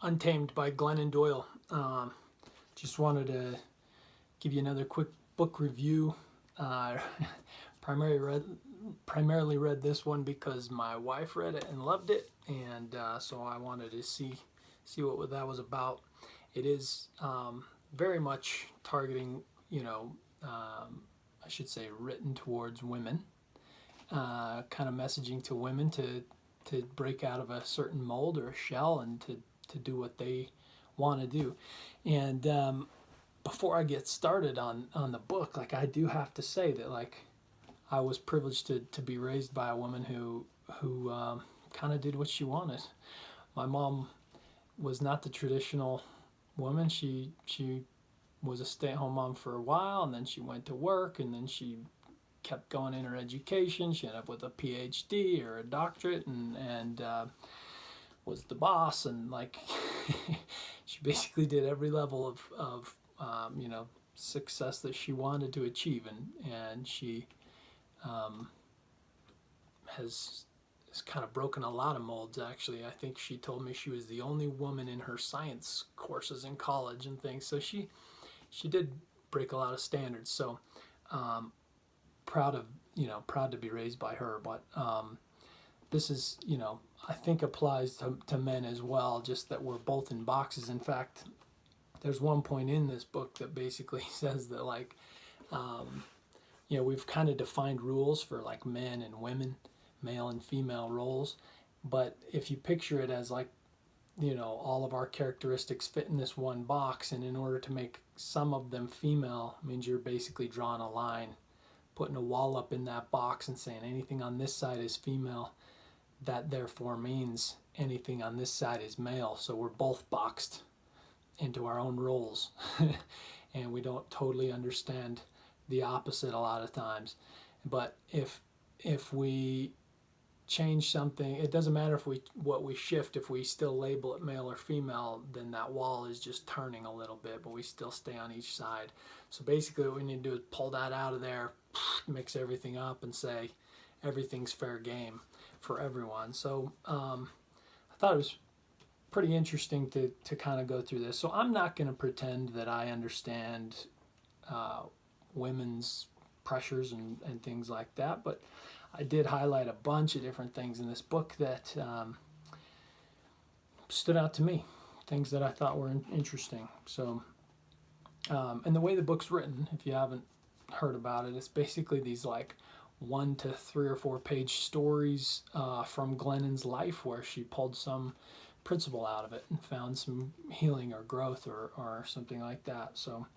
Untamed by Glennon Doyle. Just wanted to give you another quick book review. Uh, primarily read this one because my wife read it and loved it, and so I wanted to see what that was about. It is very much targeting, I should say, written towards women, kind of messaging to women to break out of a certain mold or a shell and to do what they want to do. And before I get started on the book, like, I do have to say that, like, I was privileged to be raised by a woman who kind of did what she wanted. My mom was not the traditional woman. She was a stay-at-home mom for a while, and then she went to work, and then she kept going in her education. She ended up with a PhD or a doctorate, and was the boss, and like she basically did every level of success that she wanted to achieve, and she has kind of broken a lot of molds. Actually, I think she told me she was the only woman in her science courses in college and things. So she did break a lot of standards. So proud to be raised by her. But this is, I think applies to men as well, just that we're both in boxes. In fact, there's one point in this book that basically says that, like, we've kind of defined rules for, like, men and women, male and female roles. But if you picture it as, like, all of our characteristics fit in this one box, and in order to make some of them female means you're basically drawing a line, putting a wall up in that box and saying anything on this side is female. That therefore means anything on this side is male. So we're both boxed into our own roles and we don't totally understand the opposite a lot of times. But if we change something, it doesn't matter what we shift. If we still label it male or female, then that wall is just turning a little bit, but we still stay on each side. So basically what we need to do is pull that out of there, mix everything up, and say everything's fair game for everyone. So I thought it was pretty interesting to kind of go through this. So I'm not going to pretend that I understand women's pressures and things like that, but I did highlight a bunch of different things in this book that stood out to me, things that I thought were interesting. So, and the way the book's written, if you haven't heard about it, it's basically these, like, 1 to 3 or 4 page stories from Glennon's life, where she pulled some principle out of it and found some healing or growth or something like that. So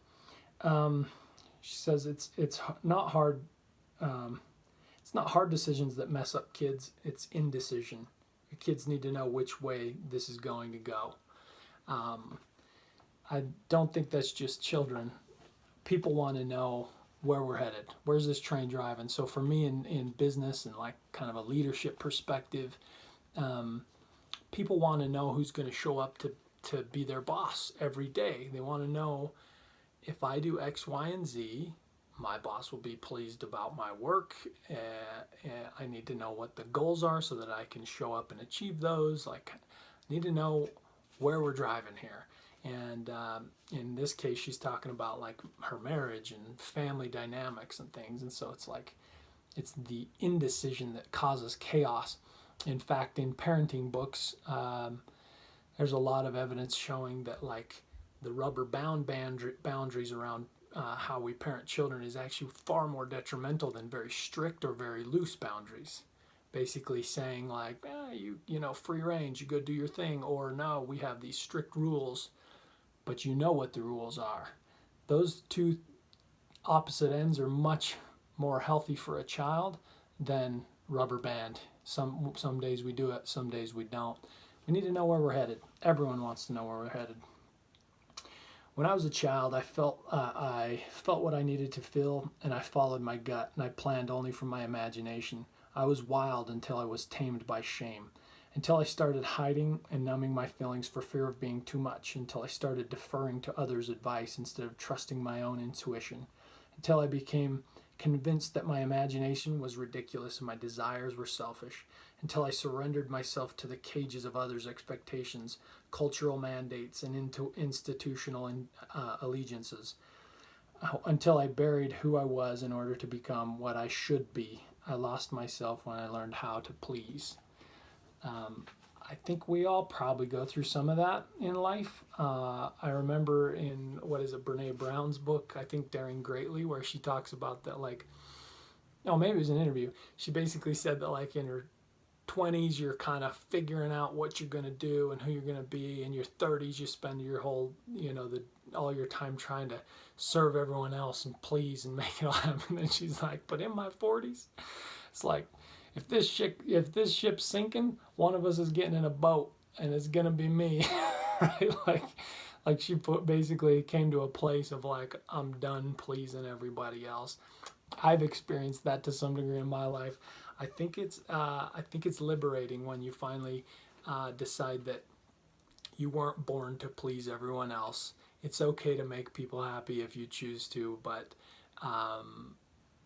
she says it's not hard. It's not hard decisions that mess up kids. It's indecision. Your kids need to know which way this is going to go. I don't think that's just children. People want to know where we're headed. Where's this train driving? So for me, in business and, like, kind of a leadership perspective, people want to know who's going to show up to be their boss every day. They want to know, if I do X, Y, and Z, my boss will be pleased about my work. I need to know what the goals are so that I can show up and achieve those. Like, I need to know where we're driving here. And in this case, she's talking about, like, her marriage and family dynamics and things. And so it's like, it's the indecision that causes chaos. In fact, in parenting books, there's a lot of evidence showing that, like, the rubber boundaries around how we parent children is actually far more detrimental than very strict or very loose boundaries. Basically saying, like, free range, you go do your thing, or no, we have these strict rules, but you know what the rules are. Those two opposite ends are much more healthy for a child than rubber band. Some days we do it, some days we don't. We need to know where we're headed. Everyone wants to know where we're headed. When I was a child, I felt what I needed to feel, and I followed my gut, and I planned only from my imagination. I was wild until I was tamed by shame, until I started hiding and numbing my feelings for fear of being too much, until I started deferring to others' advice instead of trusting my own intuition, until I became convinced that my imagination was ridiculous and my desires were selfish, until I surrendered myself to the cages of others' expectations, cultural mandates, and into institutional allegiances, until I buried who I was in order to become what I should be. I lost myself when I learned how to please. I think we all probably go through some of that in life. I remember in, Brene Brown's book, I think Daring Greatly, where she talks about that, like, oh, maybe it was an interview. She basically said that, like, in her 20s, you're kind of figuring out what you're going to do and who you're going to be. In your 30s, you spend your whole, all your time trying to serve everyone else and please and make it all happen. And then she's like, but in my 40s, it's like, if this ship's sinking, one of us is getting in a boat, and it's gonna be me, right? Like she basically came to a place of, like, I'm done pleasing everybody else. I've experienced that to some degree in my life. I think it's liberating when you finally decide that you weren't born to please everyone else. It's okay to make people happy if you choose to, but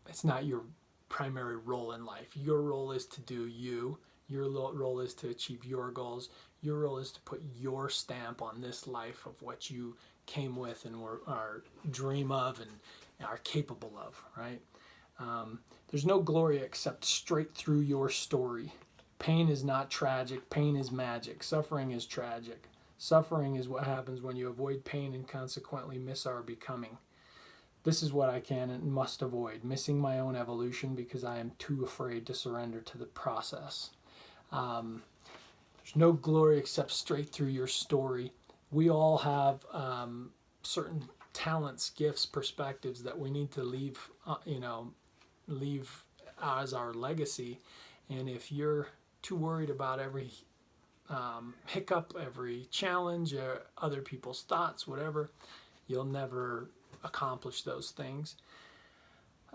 it's not your primary role in life. Your role is to do you. Your role is to achieve your goals. Your role is to put your stamp on this life of what you came with and are dream of and are capable of, right? There's no glory except straight through your story. Pain is not tragic. Pain is magic. Suffering is tragic. Suffering is what happens when you avoid pain and consequently miss our becoming. This is what I can and must avoid, missing my own evolution because I am too afraid to surrender to the process. There's no glory except straight through your story. We all have certain talents, gifts, perspectives that we need to leave as our legacy. And if you're too worried about every hiccup, every challenge, other people's thoughts, whatever, you'll never accomplish those things.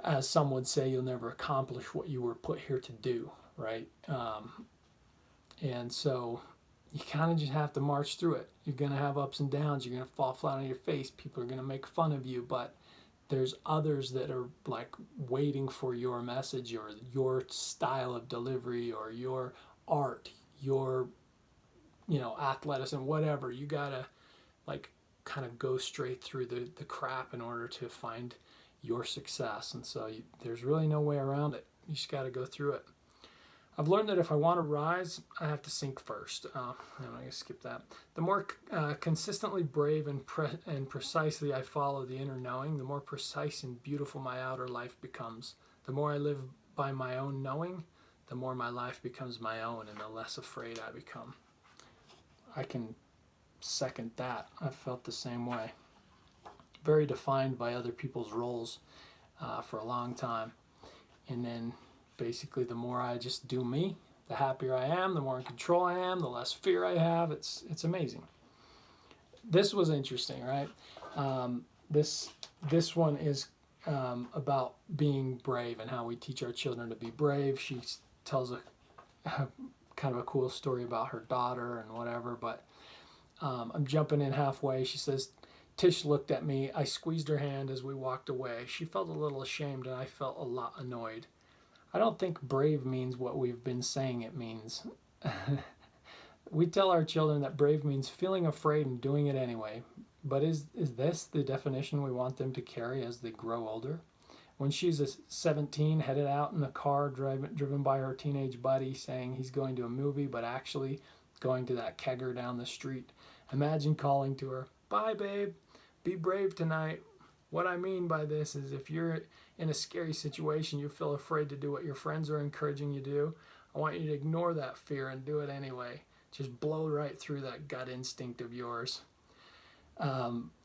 As some would say, you'll never accomplish what you were put here to do, right? And so you kind of just have to march through it. You're going to have ups and downs. You're going to fall flat on your face. People are going to make fun of you, but there's others that are, like, waiting for your message or your style of delivery or your art, your athleticism, whatever. You got to, like, kind of go straight through the crap in order to find your success. And so there's really no way around it. You just got to go through it. I've learned that if I want to rise, I have to sink first. I'm going to skip that. The more consistently brave and precisely I follow the inner knowing, the more precise and beautiful my outer life becomes. The more I live by my own knowing, the more my life becomes my own and the less afraid I become. I can second that. I've felt the same way. Very defined by other people's roles for a long time. And then basically the more I just do me, the happier I am, the more in control I am, the less fear I have. It's amazing. This was interesting, right? This one is about being brave and how we teach our children to be brave. She tells a kind of a cool story about her daughter and whatever, but I'm jumping in halfway. She says, Tish looked at me. I squeezed her hand as we walked away. She felt a little ashamed and I felt a lot annoyed. I don't think brave means what we've been saying it means. We tell our children that brave means feeling afraid and doing it anyway. But is this the definition we want them to carry as they grow older? When she's 17, headed out in the car, driven by her teenage buddy, saying he's going to a movie, but actually going to that kegger down the street. Imagine calling to her, "Bye, babe. Be brave tonight." What I mean by this is if you're in a scary situation, you feel afraid to do what your friends are encouraging you to do, I want you to ignore that fear and do it anyway. Just blow right through that gut instinct of yours.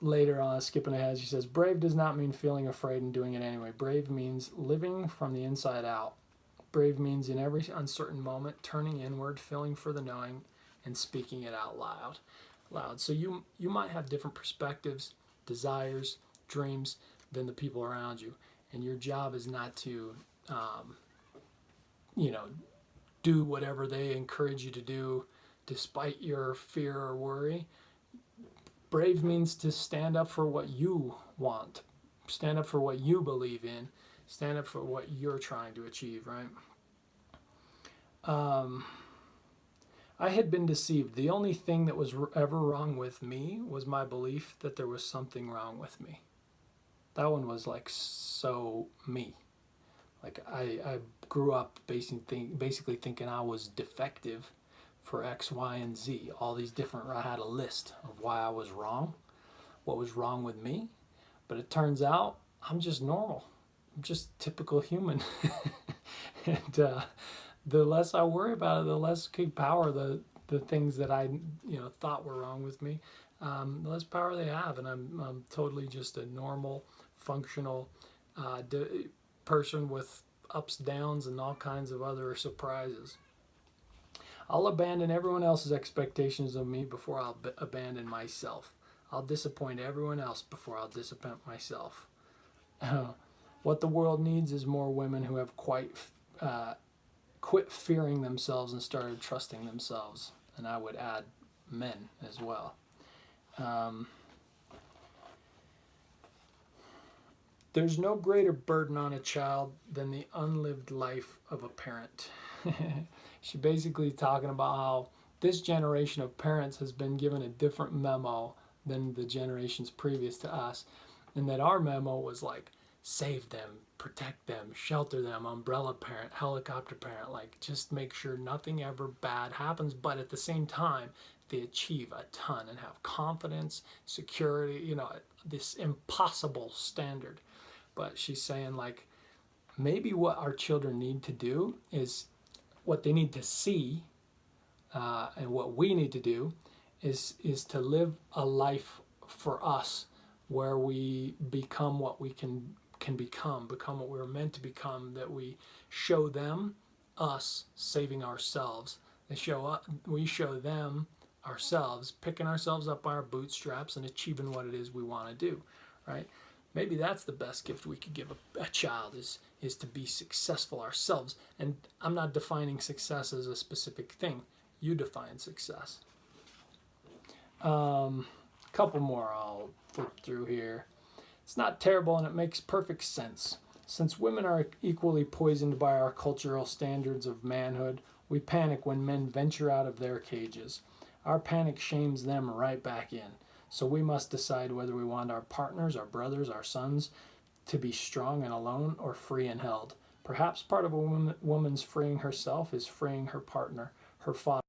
Later on, skipping ahead, she says, brave does not mean feeling afraid and doing it anyway. Brave means living from the inside out. Brave means in every uncertain moment, turning inward, feeling for the knowing, and speaking it out loud. So you might have different perspectives, desires, dreams than the people around you. And your job is not to, do whatever they encourage you to do despite your fear or worry. Brave means to stand up for what you want, stand up for what you believe in, stand up for what you're trying to achieve, right? Um, I had been deceived. The only thing that was ever wrong with me was my belief that there was something wrong with me. That one was like so me. Like I grew up basically thinking I was defective for X, Y, and Z. All these different, I had a list of why I was wrong, what was wrong with me. But it turns out I'm just normal. I'm just typical human. And the less I worry about it, the less power the things that I thought were wrong with me, the less power they have, and I'm totally just a normal, functional person with ups, downs, and all kinds of other surprises. I'll abandon everyone else's expectations of me before I'll abandon myself. I'll disappoint everyone else before I'll disappoint myself. What the world needs is more women who have quit fearing themselves and started trusting themselves. And I would add men as well. There's no greater burden on a child than the unlived life of a parent. She basically talking about how this generation of parents has been given a different memo than the generations previous to us, and that our memo was like save them, protect them, shelter them, umbrella parent, helicopter parent, like just make sure nothing ever bad happens, but at the same time they achieve a ton and have confidence, security, this impossible standard. But she's saying like maybe what our children need to do is what they need to see, and what we need to do is to live a life for us where we become what we can become what we were meant to become, that we show them us saving ourselves. We show them ourselves picking ourselves up by our bootstraps and achieving what it is we want to do, right? Maybe that's the best gift we could give a child is to be successful ourselves. And I'm not defining success as a specific thing. You define success. Couple more I'll flip through here. It's not terrible and it makes perfect sense. Since women are equally poisoned by our cultural standards of manhood, we panic when men venture out of their cages. Our panic shames them right back in. So we must decide whether we want our partners, our brothers, our sons to be strong and alone or free and held. Perhaps part of a woman's freeing herself is freeing her partner, her father.